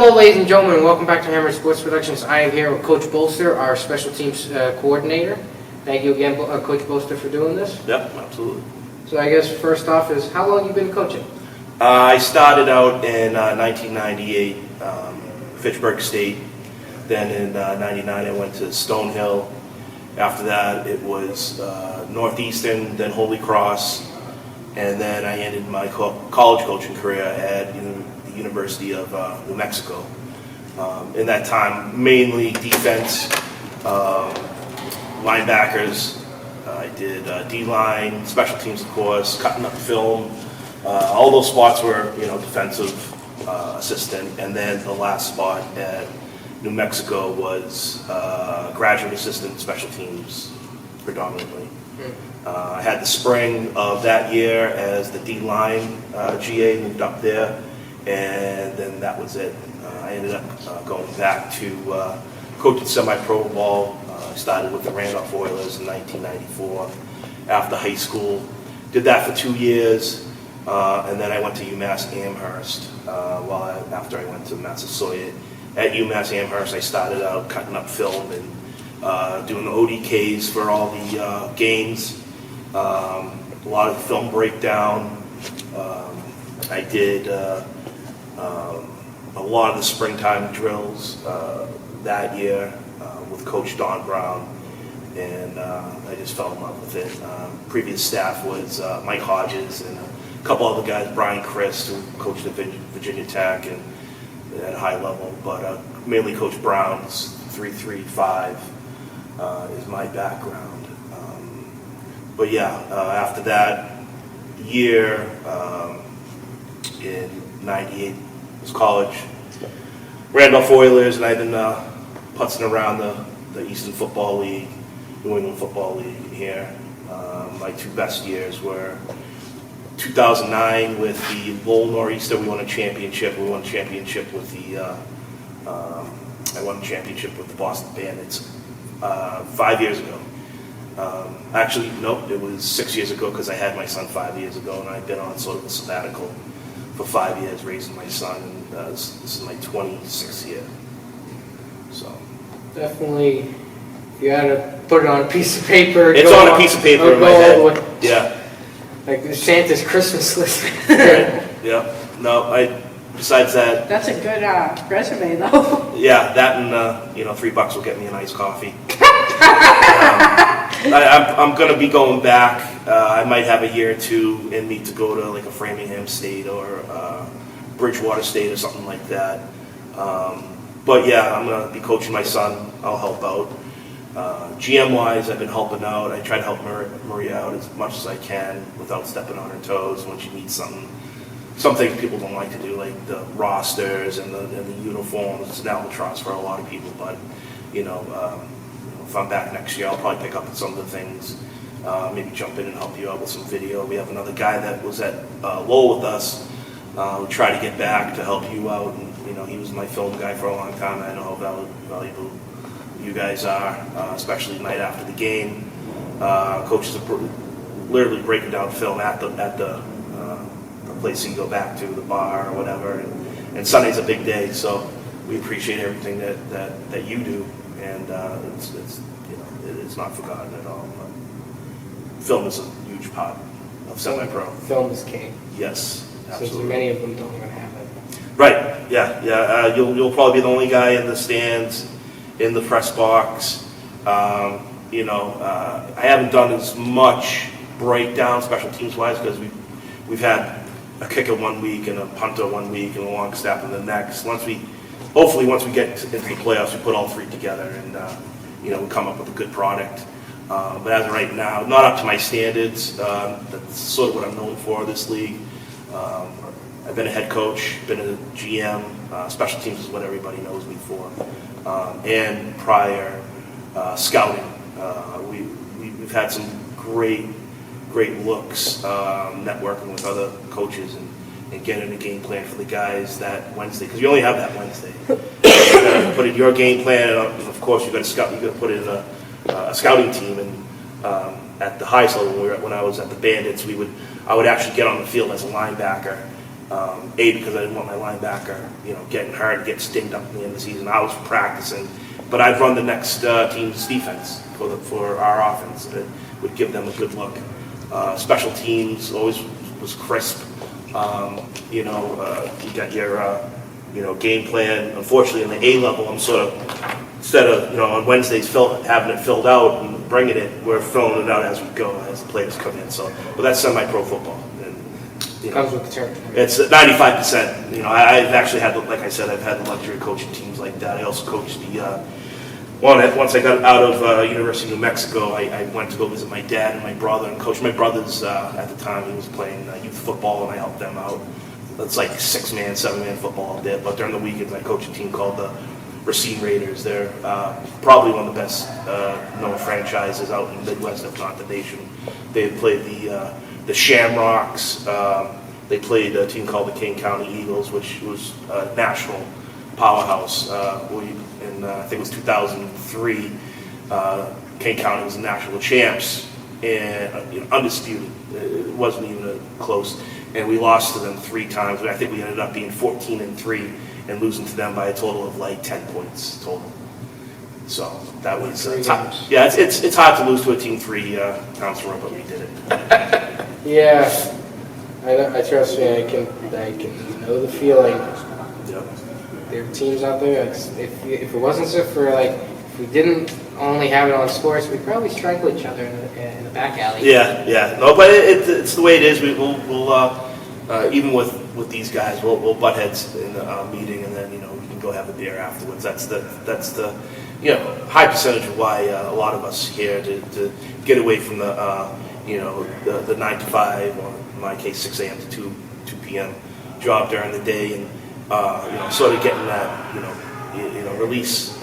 Hello, ladies and gentlemen, and welcome back to Hammer Sports Productions. I am here with Coach Bolster, our special teams coordinator. Thank you again, Coach Bolster, for doing this. Yep, absolutely. So I guess first off is, how long you been coaching? I started out in 1998, Fitchburg State. Then in 99 I went to Stonehill. After that it was Northeastern, then Holy Cross, and then I ended my college coaching career at the University of New Mexico. In that time, mainly defense, linebackers. I did D-line, special teams, of course, cutting up film. All those spots were, defensive assistant. And then the last spot at New Mexico was graduate assistant, special teams, predominantly. I had the spring of that year as the D-line GA, moved up there, and then that was it. I ended up going back to coaching semi-pro ball. I started with the Randolph Oilers in 1994 after high school. Did that for 2 years, and then I went to UMass Amherst after I went to Massasoit. At UMass Amherst, I started out cutting up film and doing the ODKs for all the games. A lot of film breakdown. I did a lot of the springtime drills that year with Coach Don Brown, and I just fell in love with it. Previous staff was Mike Hodges and a couple other guys, Brian Christ, who coached at Virginia Tech and at a high level, but mainly Coach Brown's 3-3-5 is my background. But yeah, after that year in 98 was college, Randolph Oilers, and I've been putzing around the Eastern Football League, New England Football League here. My two best years were 2009 with the Lowell Nor'easter. We won a championship. We won a championship with I won a championship with the Boston Bandits 5 years ago. Actually, nope, it was 6 years ago because I had my son 5 years ago, and I've been on sort of a sabbatical for 5 years raising my son, and this is my 26th year. So Definitely, if you had to put it on a piece of paper. It's on a piece of paper in my head. Yeah. Like Santa's Christmas list. Right. Yeah. No, besides that. That's a good resume, though. Yeah, that and $3 will get me a nice coffee. I'm going to be going back. I might have a year or two in me to go to like a Framingham State or Bridgewater State or something like that. But yeah, I'm going to be coaching my son. I'll help out. GM-wise, I've been helping out. I try to help Maria out as much as I can without stepping on her toes when she needs something. Some things people don't like to do, like the rosters and the uniforms. It's an albatross for a lot of people, but if I'm back next year, I'll probably pick up on some of the things. Maybe jump in and help you out with some video. We have another guy that was at Lowell with us who tried to get back to help you out, and he was my film guy for a long time. I know how valuable you guys are, especially the night after the game. Coaches are literally breaking down film at the place you go back to, the bar or whatever. And Sunday's a big day, so we appreciate everything that you do, and it's not forgotten at all. But film is a huge part of semi-pro. Film is king. Yes, absolutely. Since many of them don't even have it. Right. Yeah. You'll probably be the only guy in the stands, in the press box. I haven't done as much breakdown special teams wise because we've had a kicker 1 week and a punter 1 week and a long snapper the next. Once we get into the playoffs, we put all three together and we come up with a good product. But as of right now, not up to my standards. That's sort of what I'm known for this league. I've been a head coach, been a GM. Special teams is what everybody knows me for. And prior scouting. We've had some great looks networking with other coaches and getting a game plan for the guys that Wednesday, because you only have that Wednesday. You got to put in your game plan, and of course you got to scout. You got to put in a scouting team. And at the highest level, when I was at the Bandits, I would actually get on the field as a linebacker Because I didn't want my linebacker, getting hurt, get stinged up at the end of the season. I was practicing, but I'd run the next team's defense for our offense. It would give them a good look. Special teams always was crisp. You got your game plan. Unfortunately, in the A level, I'm sort of, instead of on Wednesdays having it filled out and bringing it, we're filling it out as we go as the players come in. So, but that's semi-pro football. Comes with the territory. It's 95%. I've actually had, like I said, I've had the luxury of coaching teams like that. I also coached once I got out of University of New Mexico, I went to go visit my dad and my brother and coach my brother's, at the time he was playing youth football, and I helped them out. It's like 6-man, 7-man football up there, but during the weekends I coach a team called the Racine Raiders. They're probably one of the best known franchises out in the Midwest, if not the nation. They played the Shamrocks. They played a team called the Kane County Eagles, which was a national powerhouse. I think it was 2003. Kane County was the national champs and undisputed. It wasn't even close, and we lost to them 3 times. I think we ended up being 14-3 and losing to them by a total of like 10 points total. So that was it's hard to lose to a team 3 times in a row, but we did it. Yeah, I trust me. I can know the feeling. Yep. There are teams out there. If it wasn't so for if we didn't only have it on sports, we'd probably strangle each other in the back alley. Yeah. No, but it's the way it is. We'll even with these guys, we'll butt heads in the meeting, and then we can go have a beer afterwards. That's the high percentage of why a lot of us here to get away from the 9 to 5, or in my case 6 a.m. to 2 p.m. job during the day, and sort of getting that release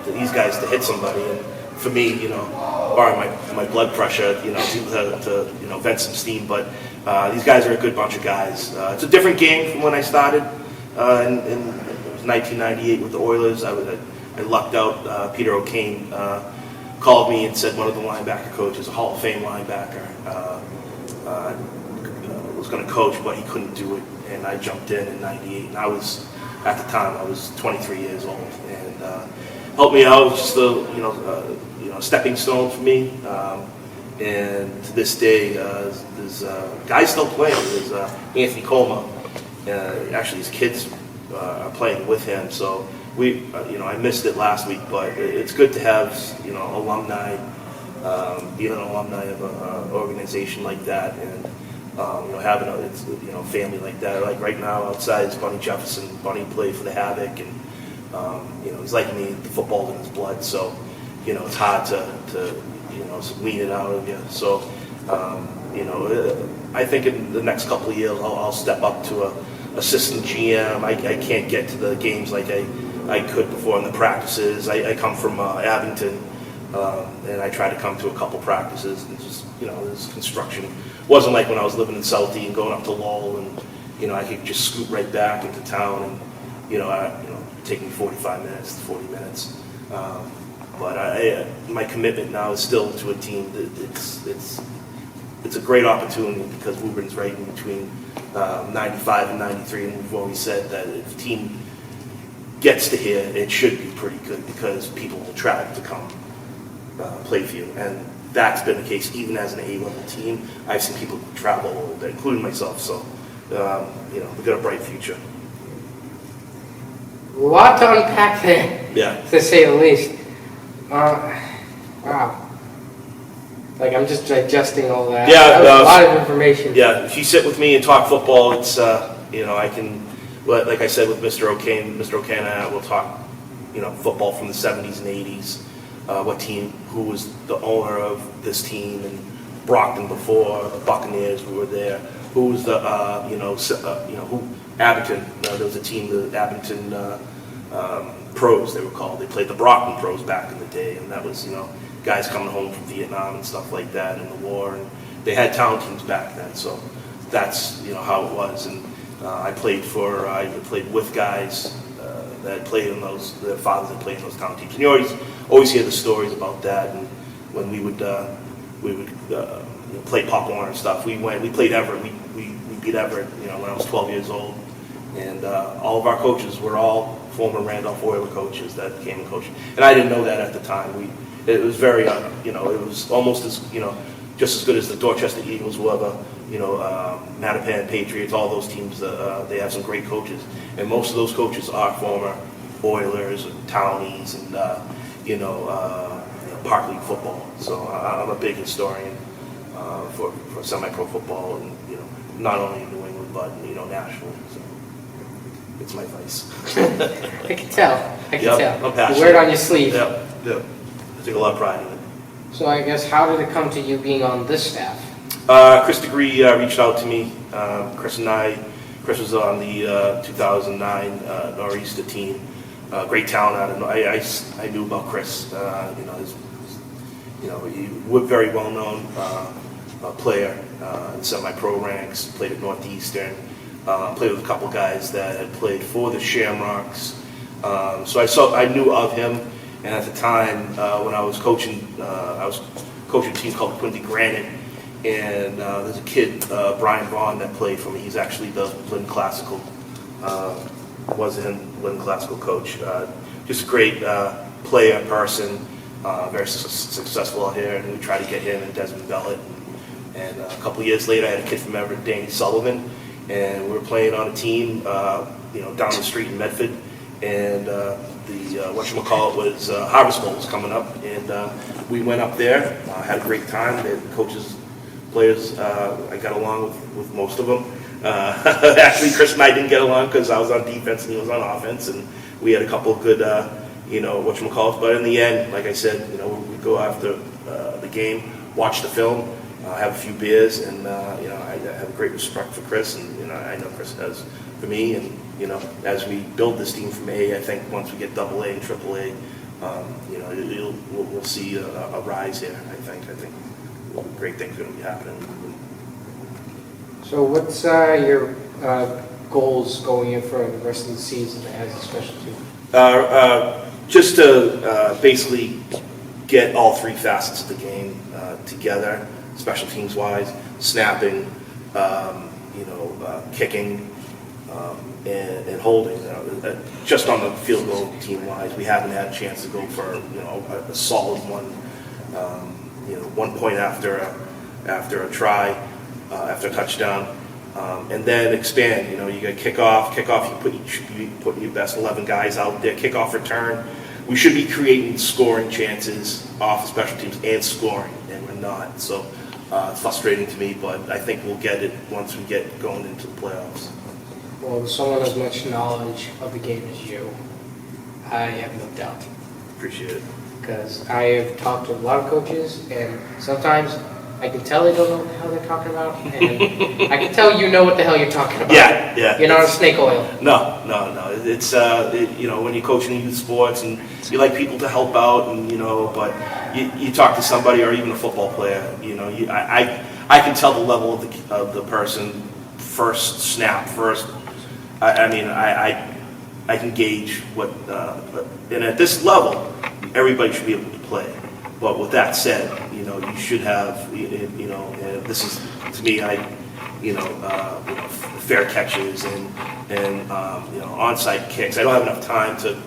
these guys to hit somebody, and for me or my blood pressure to vent some steam. But these guys are a good bunch of guys. It's a different game from when I started in 1998 with the Oilers. I lucked out. Peter O'Kane called me and said one of the linebacker coaches, a Hall of Fame linebacker, was going to coach, but he couldn't do it. And I jumped in '98, and at the time I was 23 years old, and helped me out. It was just a stepping stone for me. And to this day, there's guys still playing. There's Anthony Colma. Actually, his kids are playing with him. So I missed it last week, but it's good to have alumni, being an alumni of an organization like that, and having a family like that. Like right now, outside is Bunny Jefferson. Bunny played for the Havoc, and he's like me. The football's in his blood, so it's hard to wean it out of you. So I think in the next couple of years I'll step up to a assistant GM. I can't get to the games like I could before in the practices. I come from Abington, and I try to come to a couple practices, and just this construction wasn't like when I was living in Southie and going up to Lowell, and I could just scoot right back into town, and take me 45 minutes to 40 minutes. But my commitment now is still to a team. It's a great opportunity because Woburn's right in between 95 and 93, and we've always said that if a team gets to here, it should be pretty good because people will travel to come play for you, and that's been the case even as an A-level team. I've seen people travel a little bit, including myself. So we've got a bright future. A lot to unpack there, to say the least. Wow. I'm just digesting all that. Yeah, that was a lot of information. Yeah, if you sit with me and talk football, it's I can, like I said with Mr. O'Kane and I will talk, football from the 70s and 80s. Who was the owner of this team, and Brockton before, the Buccaneers who were there. Who was the Abington? There was a team, the Abington Pros, they were called. They played the Brockton Pros back in the day, and that was guys coming home from Vietnam and stuff like that in the war, and they had town teams back then. So that's how it was, and I played with guys that played in those, their fathers that played in those town teams, and you always hear the stories about that. And when we would played Pop Warner and stuff. We played Everett. We beat Everett, when I was 12 years old. And all of our coaches were all former Randolph Oiler coaches that came and coached. And I didn't know that at the time. It was very, it was almost as, just as good as the Dorchester Eagles, whoever, Mattapan Patriots, all those teams. They have some great coaches, and most of those coaches are former Oilers, Townies, and Park League football. So I'm a big historian for semi-pro football, and not only in New England but nationally. So it's my vice. I can tell. I can tell. I'm passionate. You wear it on your sleeve. Yep. I take a lot of pride in it. So I guess, how did it come to you being on this staff? Chris Degree reached out to me. Chris was on the 2009 Nor'easter team. Great talent. I knew about Chris. He was a very well-known player in semi-pro ranks. Played at Northeastern. Played with a couple guys that had played for the Shamrocks. So I knew of him. And at the time, when I was coaching a team called Quincy Granite, and there's a kid, Brian Vaughn, that played for me. He's actually the Lynn Classical, was the Lynn Classical coach. Just a great player, person, very successful out here, and we tried to get him and Desmond Bellet. And a couple of years later, I had a kid from Everett, Danny Sullivan, and we were playing on a team, down the street in Medford, and whatchamacallit was Harvest Bowl was coming up, and we went up there, had a great time. The coaches, players, I got along with most of them. Actually, Chris and I didn't get along because I was on defense and he was on offense, and we had a couple of good, whatchamacallit. But in the end, like I said, we go after the game, watch the film, have a few beers, and I have great respect for Chris, and I know Chris has for me, and as we build this team from A, I think once we get AA and AAA, we'll see a rise here. I think great things are going to be happening. So what's your goals going in for the rest of the season as a special team? Just to basically get all three facets of the game together, special teams wise, snapping, kicking, and holding. Just on the field goal team wise, we haven't had a chance to go for a solid one. 1 point after a try, after a touchdown, and then expand. You got kickoff. You put your best 11 guys out there. Kickoff return. We should be creating scoring chances off of special teams and scoring, and we're not. So it's frustrating to me, but I think we'll get it once we get going into the playoffs. Well, with someone as much knowledge of the game as you, I have no doubt. Appreciate it. Because I have talked to a lot of coaches, and sometimes I can tell they don't know what the hell they're talking about, and I can tell you know what the hell you're talking about. Yeah. You're not on snake oil. No. It's when you're coaching youth sports, and you like people to help out, and but you talk to somebody or even a football player, I can tell the level of the person first snap first. I can gauge what, and at this level, everybody should be able to play. But with that said, you should have, this is, to me, fair catches and onside kicks. I don't have enough time to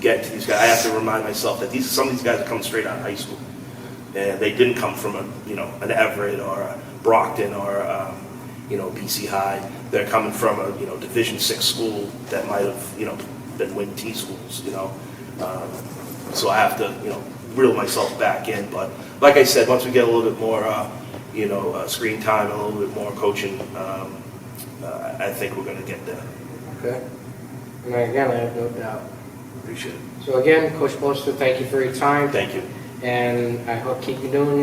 get to these guys. I have to remind myself that some of these guys are coming straight out of high school, and they didn't come from an Everett or a Brockton or BC High. They're coming from a Division VI school that might have been Wing T schools. So I have to reel myself back in. But like I said, once we get a little bit more screen time, a little bit more coaching, I think we're going to get there. Okay. And again, I have no doubt. Appreciate it. So again, Coach Bolster, thank you for your time. Thank you. And I hope keep you doing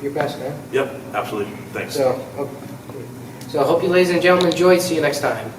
your best, man. Yep, absolutely. Thanks. So I hope you ladies and gentlemen enjoyed. See you next time.